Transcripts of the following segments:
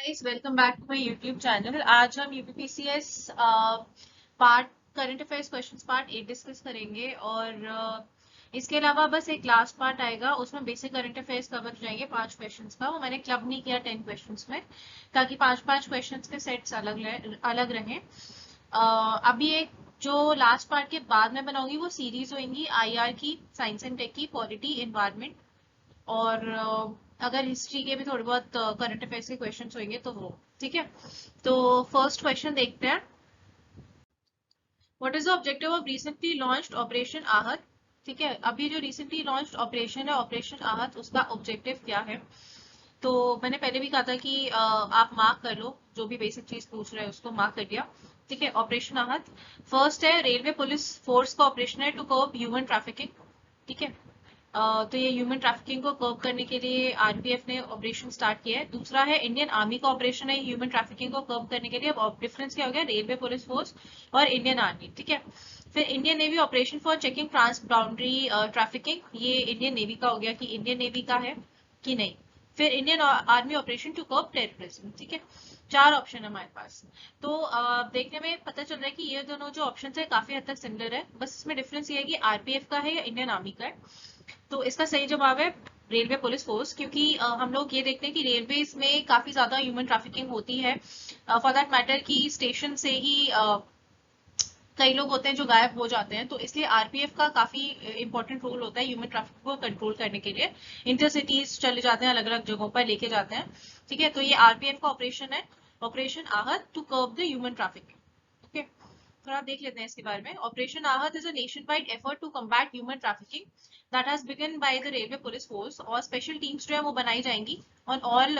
Guys welcome back to my YouTube channel. आज हम UPPCS part current affairs questions part 8 discuss करेंगे और इसके अलावा बस एक लास्ट पार्ट आएगा, उसमें बेसिक करंट अफेयर्स कवर हो जाएंगे 5 क्वेश्चंस का। वो मैंने क्लब नहीं किया 10 क्वेश्चंस में, ताकि 5-5 क्वेश्चंस के सेट्स अलग रहें। अभी एक जो लास्ट पार्ट के बाद में बनाऊंगी वो सीरीज होंगी आईआर की, साइंस एंड टेक की, पॉलिटी, एनवायरमेंट और अगर हिस्ट्री के भी थोड़े बहुत करंट अफेयर्स के क्वेश्चंस होंगे तो वो ठीक है। तो फर्स्ट क्वेश्चन देखते हैं। What is the objective of recently launched operation आहत? ठीक है, अभी जो रिसेंटली लॉन्च्ड ऑपरेशन है ऑपरेशन आहत, उसका ऑब्जेक्टिव क्या है? तो मैंने पहले भी कहा था कि आप मार्क कर लो, जो भी बेसिक चीज पूछ रहे हैं उसको मार्क कर दिया। ठीक है, ऑपरेशन आहत फर्स्ट है, रेलवे पुलिस फोर्स का ऑपरेशन है टू कर्ब ह्यूमन ट्रैफिकिंग। ठीक है, तो ये ह्यूमन ट्रैफिकिंग को कर्ब करने के लिए आरपीएफ ने ऑपरेशन स्टार्ट किया है। दूसरा है इंडियन आर्मी का ऑपरेशन है ह्यूमन ट्रैफिकिंग को कर्ब करने के लिए। अब डिफरेंस क्या हो गया, रेलवे पुलिस फोर्स और इंडियन आर्मी। ठीक है, फिर Indian navy operation for checking trans boundary trafficking, ये इंडियन नेवी का हो गया कि इंडियन नेवी का है कि नहीं। फिर Indian army operation to curb terrorism. ठीक है, 4 ऑप्शन है हमारे पास। तो देखने में पता चल रहा है कि ये दोनों जो ऑप्शन है काफी हद तक सिमिलर है, बस इसमें डिफरेंस ये है कि आरपीएफ का है या इंडियन आर्मी का है। तो इसका सही जवाब है रेलवे पुलिस फोर्स, क्योंकि हम लोग ये देखते हैं कि रेलवे में काफी ज्यादा ह्यूमन ट्रैफिकिंग होती है। फॉर दैट मैटर की स्टेशन से ही कई लोग होते हैं जो गायब हो जाते हैं, तो इसलिए आरपीएफ का काफी इंपॉर्टेंट रोल होता है ह्यूमन ट्रैफिक को कंट्रोल करने के लिए। इंटरसिटीज चले जाते हैं, अलग अलग जगहों पर लेके जाते हैं। ठीक है, तो ये आरपीएफ का ऑपरेशन है, operation Aahat to curb the human trafficking. Okay, थोड़ा देख लेते हैं इसके बारे में। Operation Aahat is a nation wide effort to combat human trafficking that has begun by the railway police force, और स्पेशल टीम्स जो है वो बनाई जाएंगी on all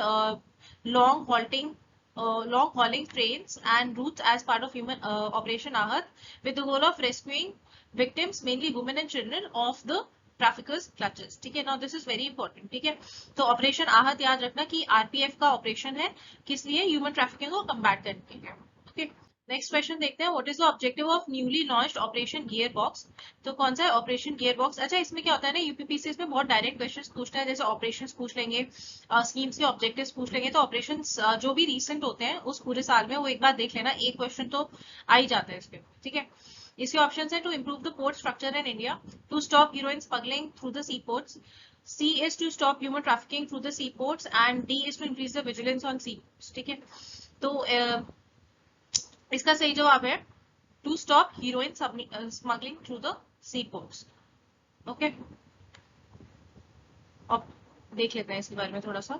long halting long hauling trains and routes as part of human operation ahat, with the goal of rescuing victims, mainly women and children, of the traffickers clutches. ठीक है, now this is very important. ठीक है, तो operation आहत याद रखना कि RPF का ऑपरेशन है, किस लिए? ह्यूमन ट्रैफिकिंग को कम्बैट करने के लिए। ओके, नेक्स्ट क्वेश्चन देखते हैं। What is the objective of newly launched operation gear box? तो कौन सा है ऑपरेशन गियर बॉक्स? अच्छा, इसमें क्या होता है ना, यूपीपीसीएस में बहुत डायरेक्ट क्वेश्चंस पूछता है, जैसे ऑपरेशंस पूछ लेंगे, स्कीम्स के ऑब्जेक्टिव्स पूछ लेंगे। तो ऑपरेशंस जो भी रीसेंट होते हैं उस पूरे साल में, वो एक बार देख लेना, एक क्वेश्चन तो आ ही जाता है इसके। ठीक है, इसके ऑप्शन है to improve the port structure in India, to stop heroin smuggling through the sea ports, C is to stop human trafficking through the seaports, and D is to increase the vigilance on seaports. ठीक है, तो इसका सही जवाब है to stop heroin smuggling through the sea ports. Okay, अब देख लेते हैं इसके बारे में थोड़ा सा।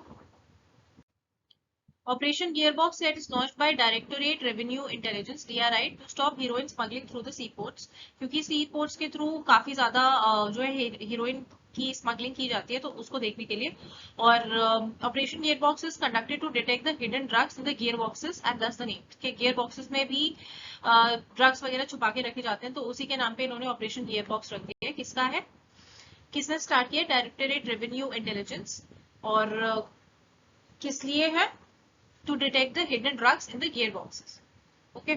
Operation gearbox set is launched by directorate revenue intelligence DRI to stop heroin smuggling through the sea ports, क्योंकि सी पोर्ट्स के थ्रू काफी ज्यादा जो है हीरोइन की स्मगलिंग की जाती है, तो उसको देखने के लिए। और operation gear box is conducted to detect the hidden drugs in the gear boxes and thus the name के गियर बॉक्सेस में भी ड्रग्स वगैरह छुपा के रखे जाते हैं, तो उसी के नाम पे इन्होंने ऑपरेशन गियर बॉक्स रख दिया है। किसका है, किसने स्टार्ट किया? Directorate revenue intelligence. और किस लिए है? To detect the hidden drugs in the gear boxes. Okay,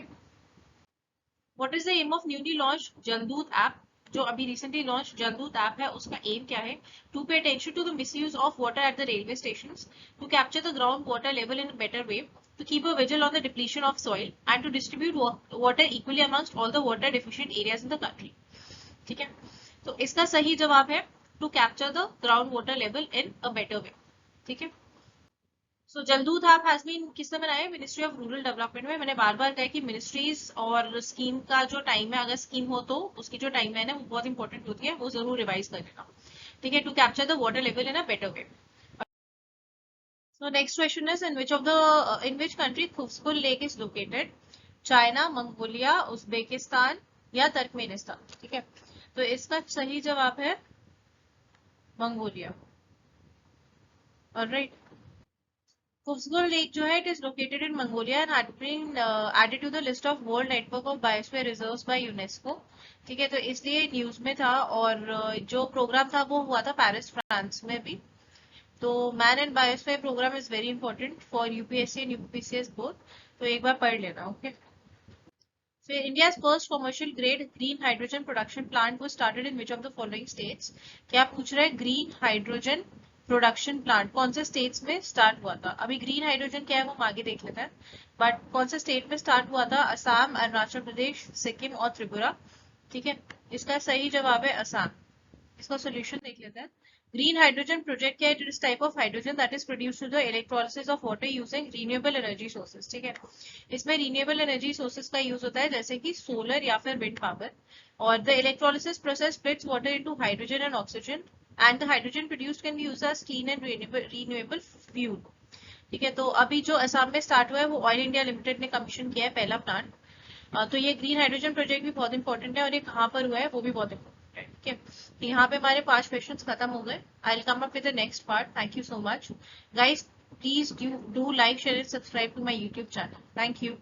what is the aim of newly launch Jaldoot app? जो अभी रिसेंटली लॉन्च जलदूत ऐप है, उसका एम क्या है? To pay attention to the misuse of water at the railway stations, to capture the ground water level in better way, to keep a vigil on the depletion of soil, and to distribute water equally amongst all the water deficient areas in the country. ठीक है, तो इसका सही जवाब है to capture the ground water level in a better way. ठीक है, so Jaldoot app has been किसने बनाया? मिनिस्ट्री ऑफ रूरल डेवलपमेंट में। मैंने बार बार कहा कि मिनिस्ट्रीज और स्कीम का जो टाइम है, अगर स्कीम हो तो उसकी जो टाइम है ना, वो बहुत इंपॉर्टेंट होती है, वो जरूर रिवाइज कर लेना। ठीक है, to capture the water level in a better way. So next question is, in which country Khufsful Lake is located? China, Mongolia, Uzbekistan या तुर्कमेनिस्तान? ठीक है, तो इसका सही जवाब है मंगोलिया। ऑलराइट, Khufsful Lake जो है, it is located in Mongolia and had been added to the list of World Network of Biosphere Reserves by UNESCO. ठीक है, तो इसलिए न्यूज में था, और जो प्रोग्राम था वो हुआ था पेरिस फ्रांस में भी। तो man and biosphere programme is very important for UPSC and UPCS both, तो एक बार पढ़ लेना। ओके, फिर India's first commercial grade green hydrogen production plant was started in which of the following states? क्या पूछ रहे हैं? ग्रीन हाइड्रोजन प्रोडक्शन प्लांट कौन से स्टेट्स में स्टार्ट हुआ था? अभी ग्रीन हाइड्रोजन क्या है वो हम आगे देख लेते हैं, बट कौन से स्टेट में स्टार्ट हुआ था? असम, अरुणाचल प्रदेश, सिक्किम और त्रिपुरा। ठीक है, इसका सही जवाब है असम। इसका सोल्यूशन देख लेते हैं। ग्रीन हाइड्रोजन प्रोजेक्ट क्या है? It is type of hydrogen that is produced through the electrolysis of water using renewable energy sources. ठीक है, इसमें रिन्यूएबल एनर्जी सोर्सेज का यूज होता है जैसे कि सोलर या फिर विंड पावर, और the electrolysis process splits water into hydrogen and oxygen and the hydrogen produced can be used as clean and renewable fuel। ठीक है, तो अभी जो असम में स्टार्ट हुआ है वो ऑयल इंडिया लिमिटेड ने कमीशन किया है पहला प्लांट। तो ये ग्रीन हाइड्रोजन प्रोजेक्ट भी बहुत इंपॉर्टेंट है, और ये कहाँ पर हुआ है वो भी बहुत इंपॉर्टेंट है। ठीक है, तो यहाँ पे हमारे 5 क्वेश्चंस खत्म हो गए। I will come up with the next part. Thank you so much guys, please do like, share and subscribe to my YouTube channel. Thank you.